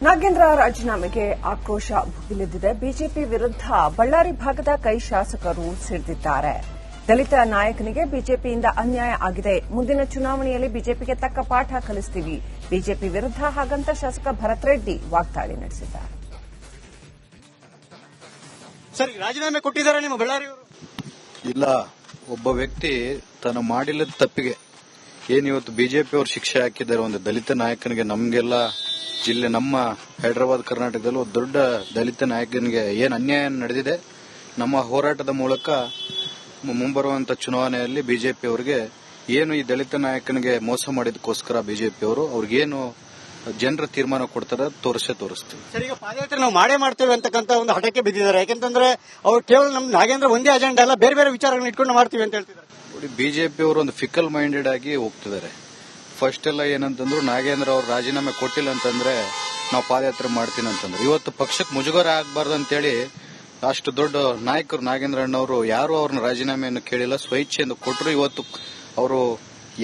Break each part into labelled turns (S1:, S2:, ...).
S1: ನಾಗೇಂದ್ರ ರಾಜೀನಾಮೆಗೆ ಆಕ್ರೋಶ ಭುಗಿಲೆದ್ದಿದೆ. ಬಿಜೆಪಿ ವಿರುದ್ಧ ಬಳ್ಳಾರಿ ಭಾಗದ ಕೈ ಶಾಸಕರು ಸಿಡಿದಿದ್ದಾರೆ. ದಲಿತ ನಾಯಕನಿಗೆ ಬಿಜೆಪಿಯಿಂದ ಅನ್ಯಾಯ ಆಗಿದೆ. ಮುಂದಿನ ಚುನಾವಣೆಯಲ್ಲಿ ಬಿಜೆಪಿಗೆ ತಕ್ಕ ಪಾಠ ಕಲಿಸ್ತೀವಿ. ಬಿಜೆಪಿ ವಿರುದ್ಧ ಹಾಗಂತ ಶಾಸಕ ಭರತ್ ರೆಡ್ಡಿ ವಾಗ್ದಾಳಿ ನಡೆಸಿದ್ದಾರೆ.
S2: ಸರ್, ರಾಜೀನಾಮೆ ಕೊಟ್ಟಿದ್ದಾರೆ ನಿಮ್ಮ ಬಳ್ಳಾರಿಯವರು?
S3: ಇಲ್ಲ, ಒಬ್ಬ ವ್ಯಕ್ತಿ ತಾನು ಮಾಡಿಲ್ಲದ ತಪ್ಪಿಗೆ ಏನಿವತ್ತು ಬಿಜೆಪಿ ಅವರು ಶಿಕ್ಷೆ ಹಾಕಿದ್ದಾರೆ ಒಂದು ದಲಿತ ನಾಯಕನಿಗೆ. ನಮಗೆಲ್ಲ ಜಿಲ್ಲೆ, ನಮ್ಮ ಹೈದರಾಬಾದ್ ಕರ್ನಾಟಕದಲ್ಲಿ ಒಂದು ದೊಡ್ಡ ದಲಿತ ನಾಯಕನಿಗೆ ಏನು ಅನ್ಯಾಯ ನಡೆದಿದೆ, ನಮ್ಮ ಹೋರಾಟದ ಮೂಲಕ ಮುಂಬರುವಂತ ಚುನಾವಣೆಯಲ್ಲಿ ಬಿಜೆಪಿ ಅವರಿಗೆ ಏನು ಈ ದಲಿತ ನಾಯಕನಿಗೆ ಮೋಸ ಮಾಡಿದಕ್ಕೋಸ್ಕರ ಬಿಜೆಪಿ ಅವರು ಅವ್ರಿಗೇನು ಜನರ ತೀರ್ಮಾನ ಕೊಡ್ತಾರೆ ತೋರಿಸ್ತೀವಿ.
S2: ಸರ್, ಈಗ ಪಾದಯಾತ್ರೆ ನಾವು ಮಾಡ್ತೇವೆ ಅಂತಕ್ಕಂಥ ಒಂದು ಹಠಕ್ಕೆ ಬಿದ್ದಿದ್ದಾರೆ. ಯಾಕೆಂತಂದ್ರೆ ಅವ್ರು ಕೇವಲ ನಮ್ ನಾಗೇಂದ್ರ ಒಂದೇ ಅಜೆಂಡಾ ಅಲ್ಲ, ಬೇರೆ ಬೇರೆ ವಿಚಾರಗಳನ್ನ ಇಟ್ಕೊಂಡು ಮಾಡ್ತೀವಿ ಅಂತ ಹೇಳ್ತಿದ್ದಾರೆ.
S3: ನೋಡಿ, ಬಿಜೆಪಿ ಅವರು ಒಂದು ಫಿಕಲ್ ಮೈಂಡೆಡ್ ಆಗಿ ಹೋಗ್ತಿದ್ದಾರೆ. ಫಸ್ಟ್ ಎಲ್ಲ ಏನಂತಂದ್ರು, ನಾಗೇಂದ್ರ ಅವರು ರಾಜೀನಾಮೆ ಕೊಟ್ಟಿಲ್ಲ ಅಂತಂದ್ರೆ ನಾವು ಪಾದಯಾತ್ರೆ ಮಾಡ್ತೀನಿ ಅಂತಂದ್ರೆ, ಇವತ್ತು ಪಕ್ಷಕ್ಕೆ ಮುಜುಗರ ಆಗಬಾರ್ದು ಅಂತೇಳಿ ಅಷ್ಟು ದೊಡ್ಡ ನಾಯಕರು ನಾಗೇಂದ್ರ ಅಣ್ಣವರು ಯಾರು ಅವ್ರನ್ನ ರಾಜೀನಾಮೆಯನ್ನು ಕೇಳಿಲ್ಲ, ಸ್ವಇಚ್ಛೆಯಿಂದ ಕೊಟ್ಟರು. ಇವತ್ತು ಅವರು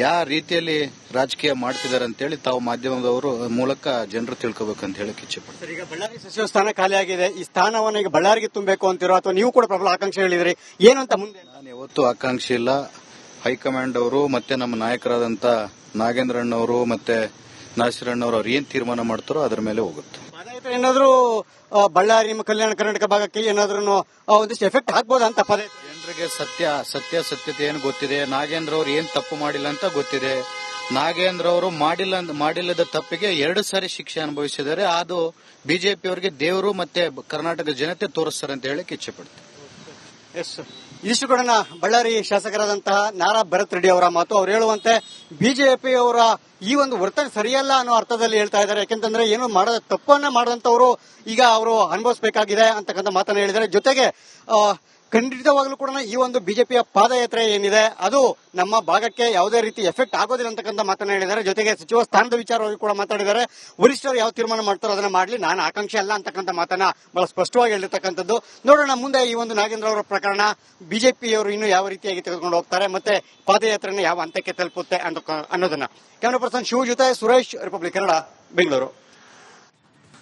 S3: ಯಾವ ರೀತಿಯಲ್ಲಿ ರಾಜಕೀಯ ಮಾಡ್ತಿದ್ದಾರೆ ಅಂತೇಳಿ ತಾವು ಮಾಧ್ಯಮದವರು ಮೂಲಕ ಜನರು ತಿಳ್ಕೋಬೇಕಂತ ಹೇಳಕ್ ಇಚ್ಛೆ ಪಡ್ತಾರೆ.
S2: ಈಗ ಬಳ್ಳಾರಿ ಸಚಿವ ಸ್ಥಾನ ಖಾಲಿ ಆಗಿದೆ, ಈ ಸ್ಥಾನವನ್ನು ಈಗ ಬಳ್ಳಾರಿಗೆ ತುಂಬಬೇಕು ಅಂತಿರೋ ಅಥವಾ ನೀವು ಕೂಡ ಪ್ರಬಲ ಆಕಾಂಕ್ಷೆ ಹೇಳಿದ್ರಿ, ಏನು ಅಂತ ಮುಂದೆ?
S3: ನಾನು ಯಾವತ್ತೂ ಆಕಾಂಕ್ಷೆ ಇಲ್ಲ. ಹೈಕಮಾಂಡ್ ಅವರು ಮತ್ತೆ ನಮ್ಮ ನಾಯಕರಾದಂತ ನಾಗೇಂದ್ರ ಅಣ್ಣವರು ಮತ್ತೆ ನಾಸಿರ್ ಅಣ್ಣವರು ಅವ್ರು ಏನ್ ತೀರ್ಮಾನ ಮಾಡ್ತಾರೋ ಅದ್ರ ಮೇಲೆ ಹೋಗುತ್ತೆ.
S2: ಪಾದಯಾತ್ರೆ ಏನಾದ್ರು ಬಳ್ಳಾರಿ ನಿಮ್ಮ ಕಲ್ಯಾಣ ಕರ್ನಾಟಕ ಭಾಗಕ್ಕೆ ಏನಾದ್ರೂ ಒಂದಿಷ್ಟು ಎಫೆಕ್ಟ್ ಆಗ್ಬೋದಾ ಅಂತ?
S3: ಜನರಿಗೆ ಸತ್ಯತೆ ಏನು ಗೊತ್ತಿದೆ, ನಾಗೇಂದ್ರ ಅವರು ಏನ್ ತಪ್ಪು ಮಾಡಿಲ್ಲ ಅಂತ ಗೊತ್ತಿದೆ. ನಾಗೇಂದ್ರ ಅವರು ಮಾಡಿಲ್ಲದ ತಪ್ಪಿಗೆ 2 ಸಾರಿ ಶಿಕ್ಷೆ ಅನುಭವಿಸಿದ್ದಾರೆ. ಅದು ಬಿಜೆಪಿ ಅವರಿಗೆ ದೇವರು ಮತ್ತೆ ಕರ್ನಾಟಕ ಜನತೆ ತೋರಿಸ್ತಾರೆ ಅಂತ ಹೇಳಕ್ ಇಚ್ಛೆ ಪಡ್ತಾರೆ.
S2: ಇದಿಷ್ಟು ಕೂಡ ಬಳ್ಳಾರಿ ಶಾಸಕರಾದಂತಹ ನಾರಾ ಭರತ್ ರೆಡ್ಡಿ ಅವರ ಮಾತು. ಅವ್ರು ಹೇಳುವಂತೆ ಬಿಜೆಪಿ ಅವರ ಈ ಒಂದು ವರ್ತನೆ ಸರಿಯಲ್ಲ ಅನ್ನೋ ಅರ್ಥದಲ್ಲಿ ಹೇಳ್ತಾ ಇದ್ದಾರೆ. ಯಾಕೆಂತಂದ್ರೆ ಏನು ತಪ್ಪನ್ನ ಮಾಡದಂತವರು ಈಗ ಅವರು ಅನುಭವಿಸಬೇಕಾಗಿದೆ ಅಂತಕ್ಕಂಥ ಮಾತನ್ನ ಹೇಳಿದ್ದಾರೆ. ಜೊತೆಗೆ ಖಂಡಿತವಾಗ್ಲೂ ಕೂಡ ಈ ಒಂದು ಬಿಜೆಪಿಯ ಪಾದಯಾತ್ರೆ ಏನಿದೆ ಅದು ನಮ್ಮ ಭಾಗಕ್ಕೆ ಯಾವುದೇ ರೀತಿ ಎಫೆಕ್ಟ್ ಆಗೋದಿಲ್ಲ ಅಂತಕ್ಕಂಥ ಮಾತನ್ನ ಹೇಳಿದ್ದಾರೆ. ಜೊತೆಗೆ ಸಚಿವ ಸ್ಥಾನದ ವಿಚಾರವಾಗಿ ಕೂಡ ಮಾತಾಡಿದ್ದಾರೆ. ವರಿಷ್ಠರು ಯಾವ ತೀರ್ಮಾನ ಮಾಡ್ತಾರೋ ಅದನ್ನ ಮಾಡಲಿ, ನಾನು ಆಕಾಂಕ್ಷೆ ಅಲ್ಲ ಅಂತಕ್ಕಂಥ ಮಾತನ್ನ ಬಹಳ ಸ್ಪಷ್ಟವಾಗಿ ಹೇಳಿರ್ತಕ್ಕಂಥದ್ದು. ನೋಡೋಣ ಮುಂದೆ ಈ ಒಂದು ನಾಗೇಂದ್ರ ಅವರ ಪ್ರಕರಣ ಬಿಜೆಪಿಯವರು ಇನ್ನು ಯಾವ ರೀತಿಯಾಗಿ ತೆಗೆದುಕೊಂಡು ಹೋಗ್ತಾರೆ, ಮತ್ತೆ ಪಾದಯಾತ್ರೆನ ಯಾವ ಹಂತಕ್ಕೆ ತಲುಪುತ್ತೆ ಅನ್ನೋದನ್ನ. ಕ್ಯಾಮರಾ ಪರ್ಸನ್ ಶಿವ ಜೊತೆ ಸುರೇಶ್, ರಿಪಬ್ಲಿಕ್ ಕನ್ನಡ, ಬೆಂಗಳೂರು.